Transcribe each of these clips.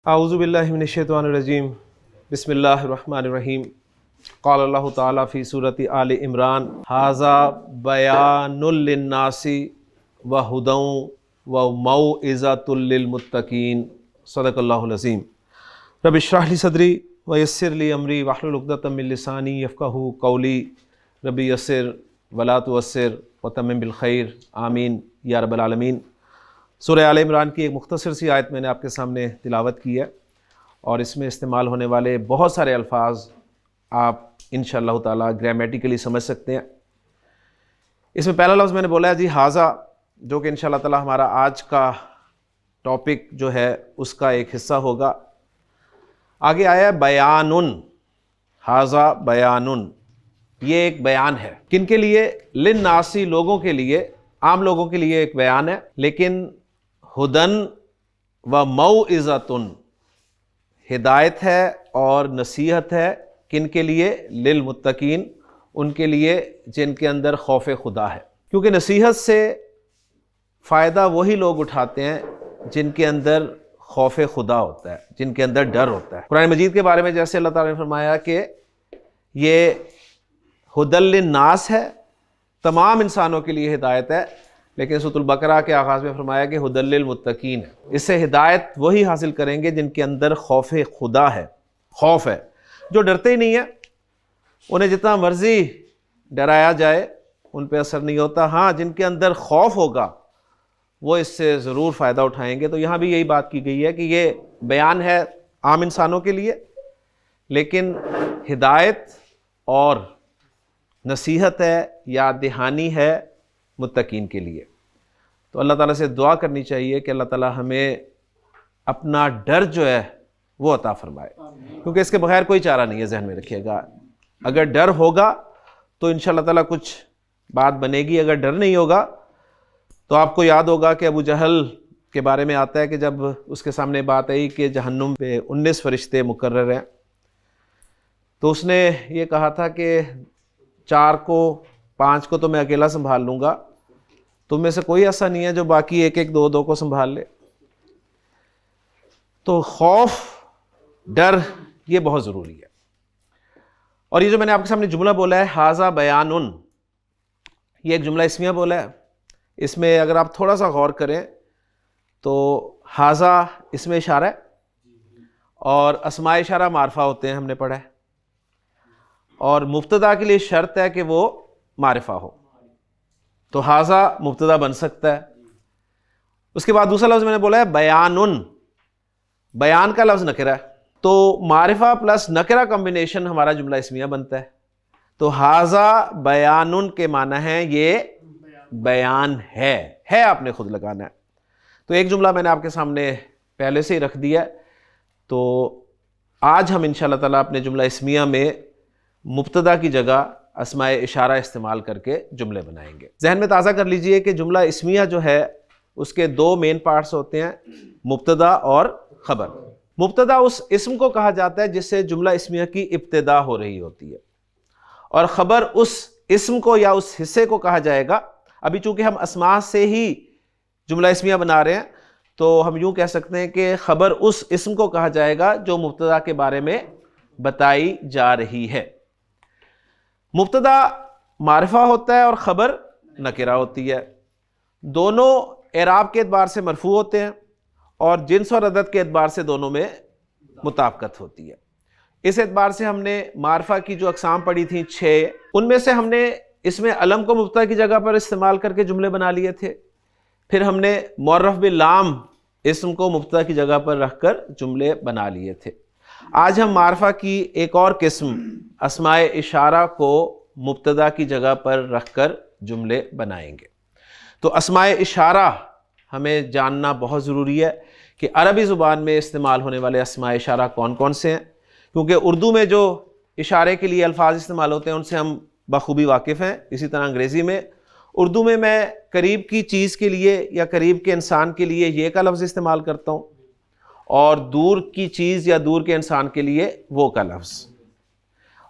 اعوذ باللہ من الشیطان الرجیم بسم اللہ الرحمن الرحیم قال اللہ تعالیٰ فی سورۃ آل عمران ھذا بیان للناس وہدی وموعظۃ للمتقین صدق اللہ العظیم۔ رب اشرح لی صدری ویسر لی امری واحلل عقدۃ من لسانی یفقہوا قولی رب یسر ولا تعسر وتمم بالخیر آمین یا رب العالمین۔ سورہ آل عمران کی ایک مختصر سی آیت میں نے آپ کے سامنے تلاوت کی ہے، اور اس میں استعمال ہونے والے بہت سارے الفاظ آپ انشاءاللہ تعالیٰ گرامیٹیکلی سمجھ سکتے ہیں۔ اس میں پہلا لفظ میں نے بولا ہے جی ھذا، جو کہ انشاءاللہ تعالیٰ ہمارا آج کا ٹاپک جو ہے اس کا ایک حصہ ہوگا۔ آگے آیا ہے بیان، ھذا بیان، یہ ایک بیان ہے۔ کن کے لیے؟ للناسی، لوگوں کے لیے، عام لوگوں کے لیے ایک بیان ہے، لیکن ہدن و موعظۃ، ہدایت ہے اور نصیحت ہے۔ کن کے لیے؟ للمتقین، ان کے لیے جن کے اندر خوف خدا ہے، کیونکہ نصیحت سے فائدہ وہی لوگ اٹھاتے ہیں جن کے اندر خوف خدا ہوتا ہے، جن کے اندر ڈر ہوتا ہے۔ قرآن مجید کے بارے میں جیسے اللہ تعالیٰ نے فرمایا کہ یہ ہدی للناس ہے، تمام انسانوں کے لیے ہدایت ہے، لیکن سورۃ البقرہ کے آغاز میں فرمایا کہ ہدی للمتقین ہے۔ اس سے ہدایت وہی حاصل کریں گے جن کے اندر خوف خدا ہے، خوف ہے۔ جو ڈرتے ہی نہیں ہیں، انہیں جتنا مرضی ڈرایا جائے ان پہ اثر نہیں ہوتا۔ ہاں، جن کے اندر خوف ہوگا وہ اس سے ضرور فائدہ اٹھائیں گے۔ تو یہاں بھی یہی بات کی گئی ہے کہ یہ بیان ہے عام انسانوں کے لیے، لیکن ہدایت اور نصیحت ہے، یاد دہانی ہے متقین کے لیے۔ تو اللہ تعالیٰ سے دعا کرنی چاہیے کہ اللہ تعالیٰ ہمیں اپنا ڈر جو ہے وہ عطا فرمائے، کیونکہ اس کے بغیر کوئی چارہ نہیں ہے۔ ذہن میں رکھیے گا، اگر ڈر ہوگا تو انشاءاللہ تعالیٰ کچھ بات بنے گی، اگر ڈر نہیں ہوگا تو آپ کو یاد ہوگا کہ ابو جہل کے بارے میں آتا ہے کہ جب اس کے سامنے بات آئی کہ جہنم پہ 19 فرشتے مقرر ہیں، تو اس نے یہ کہا تھا کہ 4 کو 5 کو تو میں اکیلا سنبھال لوں گا، تم میں سے کوئی ایسا نہیں ہے جو باقی 1 2 کو سنبھال لے۔ تو خوف، ڈر، یہ بہت ضروری ہے۔ اور یہ جو میں نے آپ کے سامنے جملہ بولا ہے ھذا بیان، یہ ایک جملہ اسمیہ بولا ہے۔ اس میں اگر آپ تھوڑا سا غور کریں تو ھذا اسم اشارہ ہے، اور اسماء اشارہ معرفہ ہوتے ہیں، ہم نے پڑھا ہے، اور مبتدا کے لیے شرط ہے کہ وہ معرفہ ہو، تو ھذا مبتدا بن سکتا ہے۔ اس کے بعد دوسرا لفظ میں نے بولا ہے بیان، بیان کا لفظ نکرہ ہے، تو معرفہ پلس نکرہ کمبینیشن ہمارا جملہ اسمیہ بنتا ہے۔ تو ھذا بیان کے معنی ہے یہ بیان ہے، آپ نے خود لگانا ہے۔ تو ایک جملہ میں نے آپ کے سامنے پہلے سے ہی رکھ دیا ہے، تو آج ہم انشاءاللہ تعالیٰ اپنے جملہ اسمیہ میں مبتدا کی جگہ اسماء اشارہ استعمال کر کے جملے بنائیں گے۔ ذہن میں تازہ کر لیجئے کہ جملہ اسمیہ جو ہے اس کے 2 مین پارٹس ہوتے ہیں، مبتدا اور خبر۔ مبتدا اس اسم کو کہا جاتا ہے جس سے جملہ اسمیہ کی ابتدا ہو رہی ہوتی ہے، اور خبر اس اسم کو یا اس حصے کو کہا جائے گا۔ ابھی چونکہ ہم اسماء سے ہی جملہ اسمیہ بنا رہے ہیں، تو ہم یوں کہہ سکتے ہیں کہ خبر اس اسم کو کہا جائے گا جو مبتدا کے بارے میں بتائی جا رہی ہے۔ مبتدا معرفہ ہوتا ہے اور خبر نکرہ ہوتی ہے، دونوں اعراب کے اعتبار سے مرفوع ہوتے ہیں، اور جنس اور عدد کے اعتبار سے دونوں میں مطابقت ہوتی ہے۔ اس اعتبار سے ہم نے معرفہ کی جو اقسام پڑھی تھیں 6، ان میں سے ہم نے اس میں علم کو مبتدا کی جگہ پر استعمال کر کے جملے بنا لیے تھے، پھر ہم نے معرف باللام اسم کو مبتدا کی جگہ پر رکھ کر جملے بنا لیے تھے۔ آج ہم معرفہ کی ایک اور قسم اسماء اشارہ کو مبتدا کی جگہ پر رکھ کر جملے بنائیں گے۔ تو اسماء اشارہ ہمیں جاننا بہت ضروری ہے کہ عربی زبان میں استعمال ہونے والے اسماء اشارہ کون کون سے ہیں، کیونکہ اردو میں جو اشارے کے لیے الفاظ استعمال ہوتے ہیں ان سے ہم بخوبی واقف ہیں، اسی طرح انگریزی میں۔ اردو میں قریب کی چیز کے لیے یا قریب کے انسان کے لیے یہ کا لفظ استعمال کرتا ہوں، اور دور کی چیز یا دور کے انسان کے لیے وہ کا لفظ،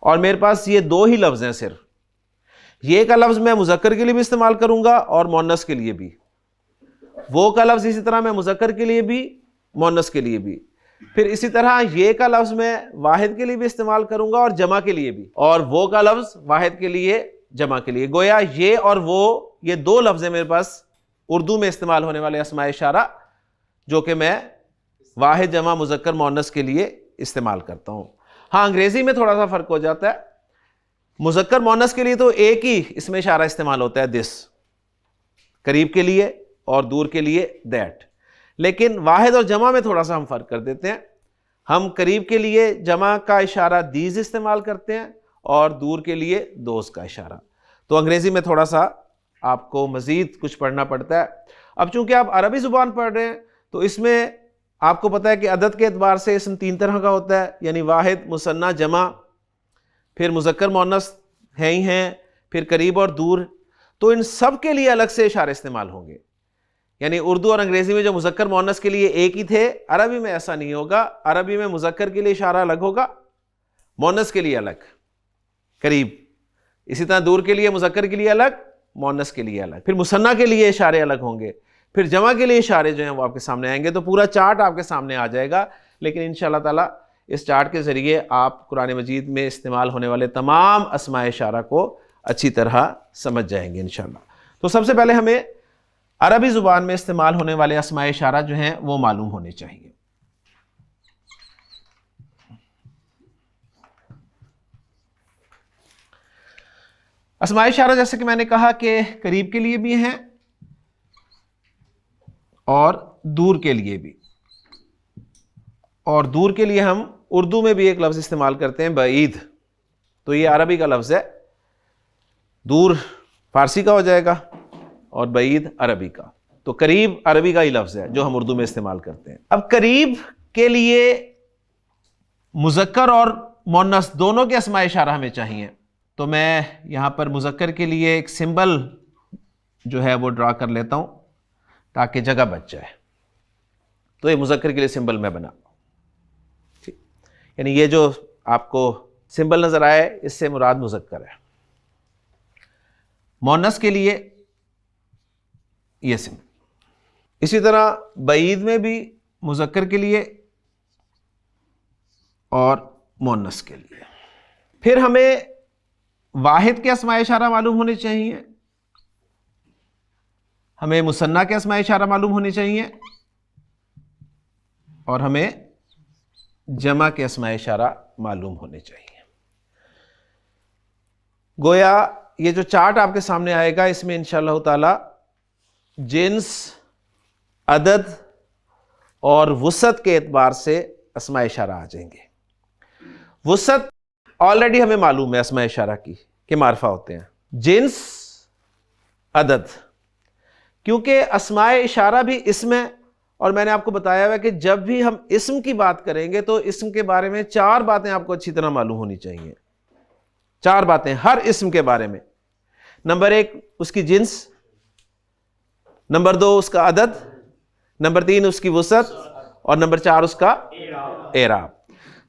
اور میرے پاس یہ 2 ہی لفظ ہیں صرف۔ یہ کا لفظ میں مذکر کے لیے بھی استعمال کروں گا اور مؤنث کے لیے بھی، وہ کا لفظ اسی طرح میں مذکر کے لیے بھی مؤنث کے لیے بھی، پھر اسی طرح یہ کا لفظ میں واحد کے لیے بھی استعمال کروں گا اور جمع کے لیے بھی، اور وہ کا لفظ واحد کے لیے جمع کے لیے. گویا یہ اور وہ، یہ دو لفظ ہیں میرے پاس اردو میں استعمال ہونے والے اسماء اشارہ جو کہ میں واحد جمع مذکر مؤنث کے لیے استعمال کرتا ہوں. ہاں انگریزی میں تھوڑا سا فرق ہو جاتا ہے. مذکر مؤنث کے لیے تو ایک ہی اسم اشارہ استعمال ہوتا ہے دس، قریب کے لیے اور دور کے لیے دیٹ. لیکن واحد اور جمع میں تھوڑا سا ہم فرق کر دیتے ہیں. ہم قریب کے لیے جمع کا اشارہ دیز استعمال کرتے ہیں اور دور کے لیے دوز کا اشارہ. تو انگریزی میں تھوڑا سا آپ کو مزید کچھ پڑھنا پڑتا ہے. اب چونکہ آپ عربی زبان پڑھ رہے ہیں تو اس میں آپ کو پتہ ہے کہ عدد کے اعتبار سے اسم تین طرح کا ہوتا ہے، یعنی واحد، مثنیٰ، جمع، پھر مذکر مؤنث ہیں ہی ہیں، پھر قریب اور دور. تو ان سب کے لیے الگ سے اشارے استعمال ہوں گے. یعنی اردو اور انگریزی میں جو مذکر مؤنث کے لیے ایک ہی تھے، عربی میں ایسا نہیں ہوگا. عربی میں مذکر کے لیے اشارہ الگ ہوگا، مؤنث کے لیے الگ، قریب. اسی طرح دور کے لیے مذکر کے لیے الگ، مؤنث کے لیے الگ. پھر مثنیٰ کے لیے اشارے الگ ہوں گے، پھر جمع کے لیے اشارے جو ہیں وہ آپ کے سامنے آئیں گے. تو پورا چارٹ آپ کے سامنے آ جائے گا. لیکن انشاءاللہ تعالیٰ اس چارٹ کے ذریعے آپ قرآن مجید میں استعمال ہونے والے تمام اسماء اشارہ کو اچھی طرح سمجھ جائیں گے انشاءاللہ. تو سب سے پہلے ہمیں عربی زبان میں استعمال ہونے والے اسماء اشارہ جو ہیں وہ معلوم ہونے چاہیے. اسماء اشارہ جیسے کہ میں نے کہا کہ قریب کے لیے بھی ہیں اور دور کے لیے بھی. اور دور کے لیے ہم اردو میں بھی ایک لفظ استعمال کرتے ہیں، بعید. تو یہ عربی کا لفظ ہے، دور فارسی کا ہو جائے گا اور بعید عربی کا. تو قریب عربی کا ہی لفظ ہے جو ہم اردو میں استعمال کرتے ہیں. اب قریب کے لیے مذکر اور مؤنث دونوں کے اسماء اشارہ ہمیں چاہیے. تو میں یہاں پر مذکر کے لیے ایک سمبل جو ہے وہ ڈرا کر لیتا ہوں تاکہ جگہ بچ جائے. تو یہ مذکر کے لیے سمبل میں بنا، یعنی یہ جو آپ کو سمبل نظر آئے اس سے مراد مذکر ہے. مؤنث کے لیے یہ سمبل. اسی طرح بعید میں بھی مذکر کے لیے اور مؤنث کے لیے. پھر ہمیں واحد کے اسماء اشارہ معلوم ہونے چاہیے، ہمیں مثنیٰ کے اسماء اشارہ معلوم ہونے چاہیے، اور ہمیں جمع کے اسماء اشارہ معلوم ہونے چاہیے. گویا یہ جو چارٹ آپ کے سامنے آئے گا اس میں انشاءاللہ تعالی جنس، عدد اور وسعت کے اعتبار سے اسماء اشارہ آ جائیں گے. وسعت آلریڈی ہمیں معلوم ہے اسماء اشارہ کی کہ معرفہ ہوتے ہیں. جنس، عدد، کیونکہ اسماء اشارہ بھی اسم ہے، اور میں نے آپ کو بتایا ہوا کہ جب بھی ہم اسم کی بات کریں گے تو اسم کے بارے میں چار باتیں آپ کو اچھی طرح معلوم ہونی چاہیے. چار باتیں ہر اسم کے بارے میں. نمبر ایک اس کی جنس، نمبر دو اس کا عدد، نمبر تین اس کی وسعت، اور نمبر چار اس کا اعراب.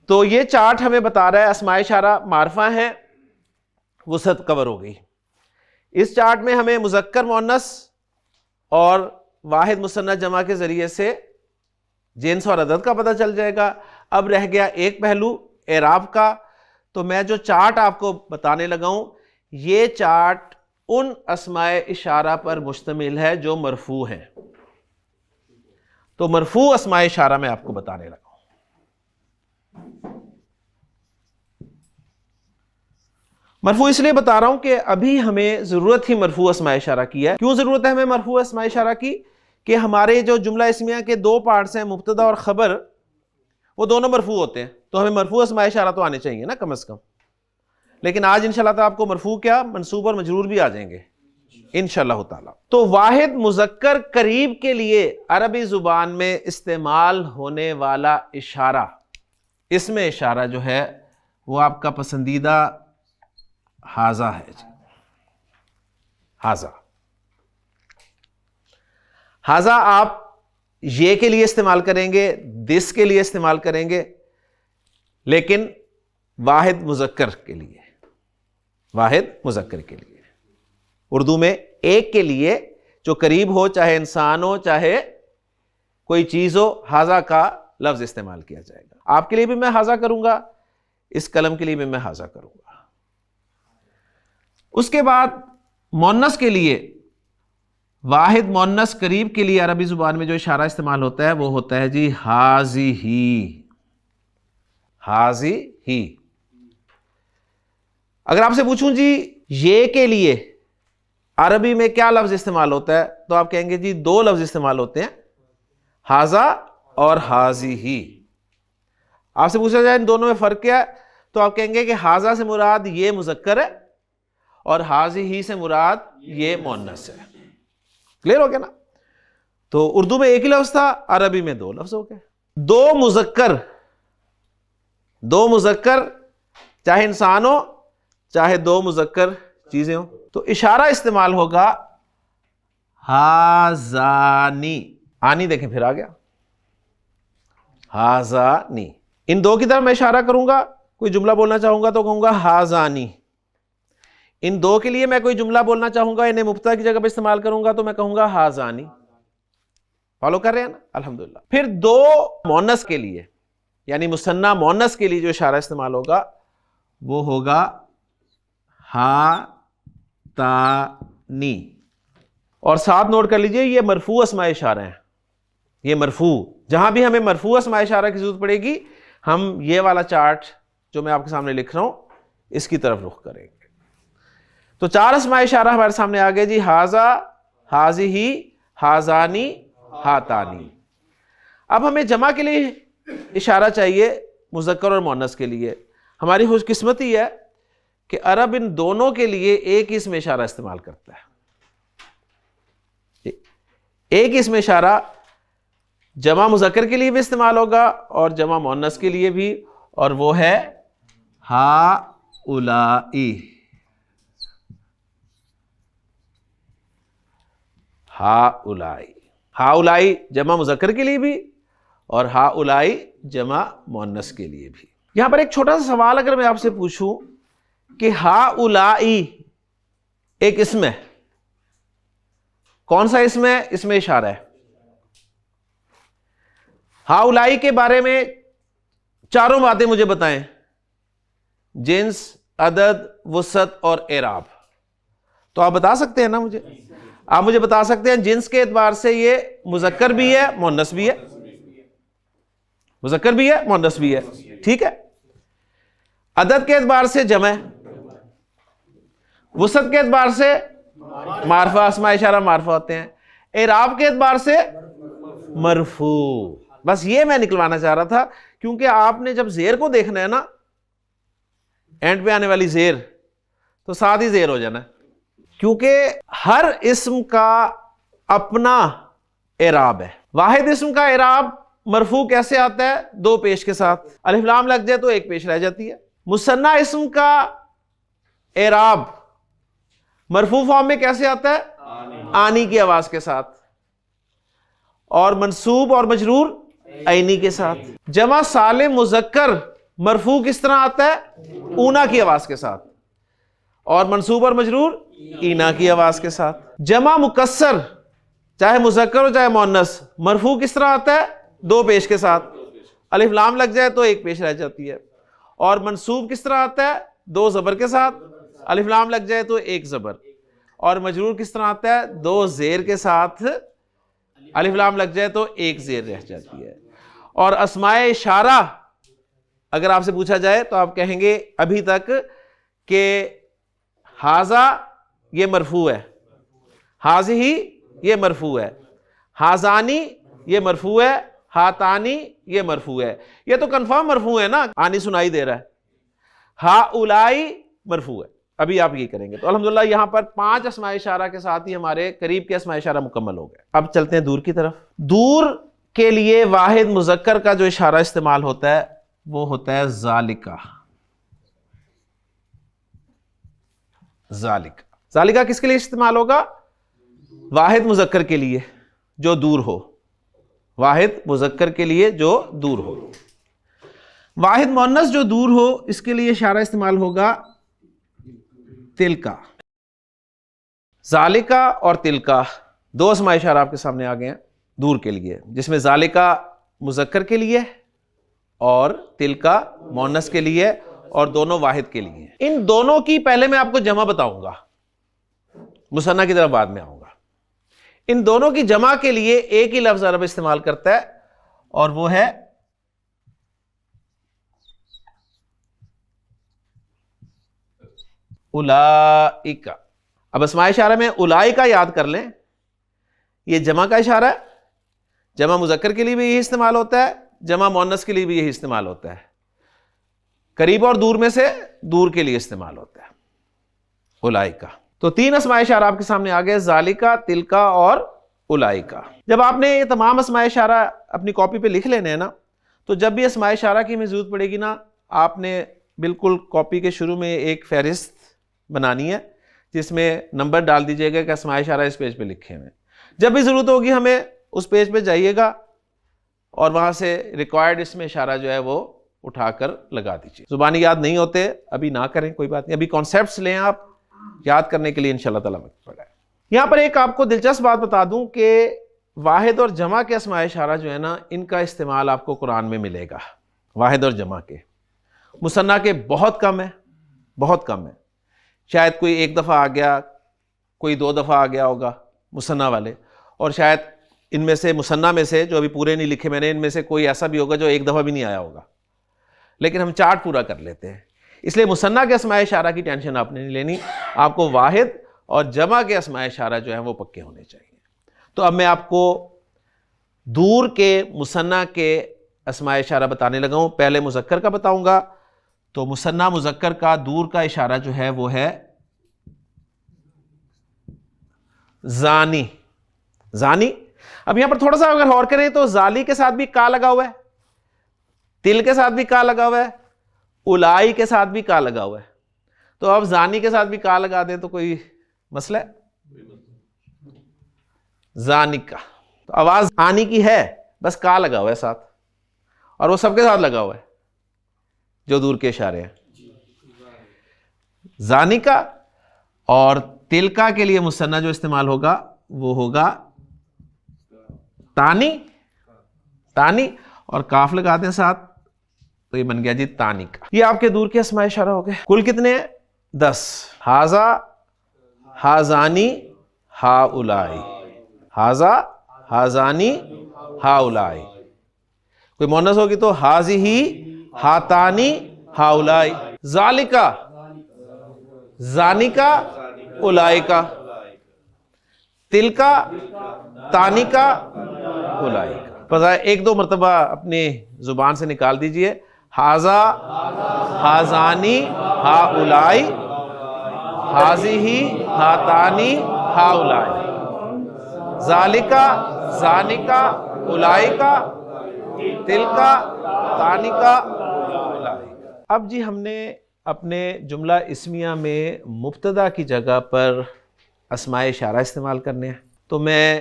تو یہ چارٹ ہمیں بتا رہا ہے اسماء اشارہ معرفہ ہیں، وسعت کور ہو گئی. اس چارٹ میں ہمیں مذکر مؤنث اور واحد مثنیٰ جمع کے ذریعے سے جنس اور عدد کا پتہ چل جائے گا. اب رہ گیا ایک پہلو اعراب کا. تو میں جو چارٹ آپ کو بتانے لگا ہوں یہ چارٹ ان اسماء اشارہ پر مشتمل ہے جو مرفوع ہیں. تو مرفوع اسماء اشارہ میں آپ کو بتانے لگا ہوں. مرفوع اس لیے بتا رہا ہوں کہ ابھی ہمیں ضرورت ہی مرفوع اسماء اشارہ کی ہے. کیوں ضرورت ہے ہمیں مرفوع اسماء اشارہ کی؟ کہ ہمارے جو جملہ اسمیہ کے دو پارٹس ہیں، مبتدا اور خبر، وہ دونوں مرفوع ہوتے ہیں. تو ہمیں مرفوع اسماء اشارہ تو آنے چاہیے نا کم از کم. لیکن آج انشاءاللہ تعالیٰ آپ کو مرفوع کیا، منصوب اور مجرور بھی آ جائیں گے انشاءاللہ تعالیٰ. تو واحد مذکر قریب کے لیے عربی زبان میں استعمال ہونے والا اشارہ، اسم اشارہ جو ہے وہ آپ کا پسندیدہ ہاذا ہے. ہاذا، ہاذا آپ یہ کے لیے استعمال کریں گے، دس کے لیے استعمال کریں گے، لیکن واحد مذکر کے لیے، واحد مذکر کے لیے اردو میں ایک کے لیے جو قریب ہو، چاہے انسان ہو چاہے کوئی چیز ہو، ہاذا کا لفظ استعمال کیا جائے گا. آپ کے لیے بھی میں ہاذا کروں گا, اس قلم کے لیے بھی میں ہاذا کروں گا. اس کے بعد مؤنث کے لیے, واحد مؤنث قریب کے لیے عربی زبان میں جو اشارہ استعمال ہوتا ہے وہ ہوتا ہے جی ہازیہی. ہازیہی. اگر آپ سے پوچھوں جی یہ کے لیے عربی میں کیا لفظ استعمال ہوتا ہے, تو آپ کہیں گے جی دو لفظ استعمال ہوتے ہیں, ہاذا اور ہازیہی. آپ سے پوچھا جائے ان دونوں میں فرق کیا ہے, تو آپ کہیں گے کہ ہاذا سے مراد یہ مذکر ہے اور ہازیہی سے مراد یہ مؤنث ہے. کلیئر ہو گیا نا؟ تو اردو میں ایک ہی لفظ تھا, عربی میں دو لفظ ہو گئے. دو مذکر چاہے انسان ہو چاہے دو مذکر چیزیں ہوں, تو اشارہ استعمال ہوگا ہازانی. آنی دیکھیں پھر آ گیا ہازانی. ان دو کی طرف میں اشارہ کروں گا, کوئی جملہ بولنا چاہوں گا تو کہوں گا ہازانی. ان دو کے لیے میں کوئی جملہ بولنا چاہوں گا, انہیں مبتدا کی جگہ پہ استعمال کروں گا تو میں کہوں گا ہازانی. فالو کر رہے ہیں نا؟ الحمدللہ. پھر دو مؤنث کے لیے یعنی مثنی مؤنث کے لیے جو اشارہ استعمال ہوگا وہ ہوگا ہاتانی. اور ساتھ نوٹ کر لیجئے یہ مرفوع اسماء اشارہ ہیں. یہ مرفوع, جہاں بھی ہمیں مرفوع اسماء اشارہ کی ضرورت پڑے گی ہم یہ والا چارٹ جو میں آپ کے سامنے لکھ رہا ہوں اس کی طرف رخ کریں گے. تو چار اسماء اشارہ ہمارے سامنے آ گئے جی, ہاذا, ہازیہی, ہازانی, ہاتانی. اب ہمیں جمع کے لیے اشارہ چاہیے مذکر اور مؤنث کے لیے. ہماری خوش قسمتی ہے کہ عرب ان دونوں کے لیے ایک ہی اسم اشارہ استعمال کرتا ہے. ایک ہی اسم اشارہ جمع مذکر کے لیے بھی استعمال ہوگا اور جمع مؤنث کے لیے بھی, اور وہ ہے ہاؤلائی. ہاؤلائی. ہاؤلائی جمع مذکر کے لیے بھی اور ہاؤلائی جمع مؤنث کے لیے بھی. یہاں پر ایک چھوٹا سا سوال اگر میں آپ سے پوچھوں کہ ہاؤلائی ایک اسم ہے, کون سا اسم ہے؟ اسم اشارہ ہے. ہاؤلائی کے بارے میں چاروں باتیں مجھے بتائیں, جنس, عدد, وسعت اور اعراب. تو آپ بتا سکتے ہیں نا مجھے؟ آپ مجھے بتا سکتے ہیں جنس کے اعتبار سے یہ مذکر بھی ہے مؤنث بھی ہے, مذکر بھی ہے مؤنث بھی ہے, ٹھیک ہے. عدد کے اعتبار سے جمع, وسعت کے اعتبار سے معرفہ, اسماء اشارہ معرفہ ہوتے ہیں, اعراب کے اعتبار سے مرفوع. بس یہ میں نکلوانا چاہ رہا تھا, کیونکہ آپ نے جب زیر کو دیکھنا ہے نا, اینڈ پہ آنے والی زیر, تو ساتھ ہی زیر ہو جانا ہے, کیونکہ ہر اسم کا اپنا اعراب ہے. واحد اسم کا اعراب مرفوع کیسے آتا ہے؟ دو پیش کے ساتھ. الف لام لگ جائے تو ایک پیش رہ جاتی ہے. مثنی اسم کا اعراب مرفوع فارم میں کیسے آتا ہے؟ آنی کی آواز کے ساتھ. اور منصوب اور مجرور عینی کے ساتھ. جمع سالم مذکر مرفوع کس طرح آتا ہے؟ اونا کی آواز کے ساتھ. اور منصوب اور مجرور اینا کی آواز کے ساتھ. جمع مکسر چاہے مذکر ہو چاہے مؤنث مرفوع کس طرح آتا ہے؟ دو پیش کے ساتھ. الف لام لگ جائے تو ایک پیش رہ جاتی ہے. اور منصوب کس طرح آتا ہے؟ دو زبر کے ساتھ. الف لام لگ جائے تو ایک زبر. اور مجرور کس طرح آتا ہے؟ دو زیر کے ساتھ. الف لام لگ جائے تو ایک زیر رہ جاتی ہے. اور اسماء اشارہ اگر آپ سے پوچھا جائے تو آپ کہیں گے ابھی تک کہ ہاذا یہ مرفوع ہے, ہازیہی یہ مرفوع ہے, ہازانی یہ مرفوع ہے, ہاتانی یہ مرفوع ہے. یہ تو کنفرم مرفوع ہے نا, آنی سنائی دے رہا ہے. ہاؤلائی مرفوع ہے. ابھی آپ یہ کریں گے تو الحمدللہ یہاں پر 5 اسماء اشارہ کے ساتھ ہی ہمارے قریب کے اسماء اشارہ مکمل ہو گئے. اب چلتے ہیں دور کی طرف. دور کے لیے واحد مذکر کا جو اشارہ استعمال ہوتا ہے وہ ہوتا ہے ذالکہ. ذالکہ کس کے لیے استعمال ہوگا؟ واحد مذکر کے لیے جو دور ہو. واحد مذکر کے لیے جو دور ہو. واحد مؤنث جو دور ہو اس کے لیے اشارہ استعمال ہوگا تلکا. ذالکہ اور تلکا دو اسماء اشارہ آپ کے سامنے آ گئے ہیں دور کے لیے, جس میں ذالکہ مذکر کے لیے اور تلکا مؤنث کے لیے اور دونوں واحد کے لیے. ان دونوں کی پہلے میں آپ کو جمع بتاؤں گا, مثنیٰ کی طرف بعد میں آؤں گا. ان دونوں کی جمع کے لیے ایک ہی لفظ عرب استعمال کرتا ہے اور وہ ہے اولئک. اب اسماء اشارہ میں اولئک یاد کر لیں, یہ جمع کا اشارہ ہے. جمع مذکر کے لیے بھی یہی استعمال ہوتا ہے, جمع مؤنث کے لیے بھی یہی استعمال ہوتا ہے. قریب اور دور میں سے دور کے لیے استعمال ہوتا ہے اولئک. تو 3 اسماء اشارہ آپ کے سامنے آ گئے, ذالکا, تلکا اور اولئک. جب آپ نے یہ تمام اسماء اشارہ اپنی کاپی پہ لکھ لینے ہیں نا, تو جب بھی اسماء اشارہ کی ہمیں ضرورت پڑے گی نا, آپ نے بالکل کاپی کے شروع میں ایک فہرست بنانی ہے جس میں نمبر ڈال دیجئے گا کہ اسماء اشارہ اس پیج پہ لکھے ہوئے. جب بھی ضرورت ہوگی ہمیں اس پیج پہ جائیے گا اور وہاں سے ریکوائرڈ اسم اشارہ جو ہے وہ اٹھا کر لگا دیجیے. زبانی یاد نہیں ہوتے ابھی نہ کریں, کوئی بات نہیں, ابھی کانسیپٹس لیں آپ, یاد کرنے کے لیے انشاءاللہ تعالیٰ وقت پڑا ہے. یہاں پر ایک آپ کو دلچسپ بات بتا دوں کہ واحد اور جمع کے اسماء اشارہ جو ہے نا, ان کا استعمال آپ کو قرآن میں ملے گا. واحد اور جمع کے, مثنیٰ کے بہت کم ہے, بہت کم ہے. شاید کوئی 1 دفعہ آ گیا, کوئی 2 دفعہ آ گیا ہوگا مثنیٰ والے, اور شاید ان میں سے مثنیٰ میں سے جو ابھی پورے نہیں لکھے میں نے, ان میں سے کوئی ایسا بھی ہوگا جو 1 دفعہ بھی نہیں آیا ہوگا, لیکن ہم چارٹ پورا کر لیتے ہیں. اس لیے مثنیٰ کے اسماء اشارہ کی ٹینشن آپ نے نہیں لینی, آپ کو واحد اور جمع کے اسماء اشارہ جو ہیں وہ پکے ہونے چاہیے. تو اب میں آپ کو دور کے مثنیٰ کے اسماء اشارہ بتانے لگا ہوں. پہلے مذکر کا بتاؤں گا. تو مثنیٰ مذکر کا دور کا اشارہ جو ہے وہ ہے زانی. زانی. اب یہاں پر تھوڑا سا اگر غور کریں تو زالی کے ساتھ بھی کا لگا ہوا ہے, تل کے ساتھ بھی کا لگا ہوا ہے, اولائی کے ساتھ بھی کا لگا ہوا ہے. تو اب زانی کے ساتھ بھی کا لگا دیں تو کوئی مسئلہ ہے؟ زانی کا تو آواز آنی کی ہے, بس کا لگا ہوا ہے ساتھ, اور وہ سب کے ساتھ لگا ہوا ہے جو دور کے اشارے ہیں. زانی کا. اور تلکا کے لیے مثنیٰ جو استعمال ہوگا وہ ہوگا تانی. تانی اور کاف لگا دیں ساتھ تو یہ بن گیا جی تانی کا. یہ آپ کے دور کے اسماء اشارہ ہو گئے. کل کتنے ہیں؟ 10. ہاذا, ہازانی, ہاؤلائی. ہاذا, ہازانی, ہاؤلائی. کوئی مؤنث ہوگی تو ہازیہی, ہاتانی, ہاؤلائی. ذالکا, زانکا, اولائکا. تلکا, تانکا, اولائکا. بس 1-2 مرتبہ اپنی زبان سے نکال دیجئے. ہاذا, ہازانی, ہاؤلائی. ہازیہی, ہاتانی, ہاؤلائی. ذالکا, زانکا, اولائکا. تلکا, تانکا, اولائکا. اب جی ہم نے اپنے جملہ اسمیہ میں مبتدا کی جگہ پر اسماء اشارہ استعمال کرنے ہیں, تو میں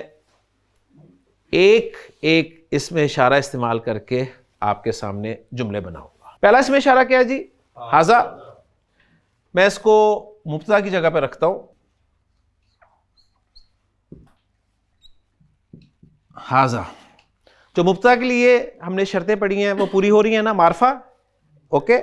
ایک ایک اسم اشارہ استعمال کر کے آپ کے سامنے جملے بناؤں گا. پہلا اسم اشارہ کیا ہے جی؟ ہاذا. میں اس کو مبتدا کی جگہ پہ رکھتا ہوں. ہاذا. جو مبتدا کے لیے ہم نے شرطیں پڑھی ہیں وہ پوری ہو رہی ہیں نا, معرفہ. اوکے.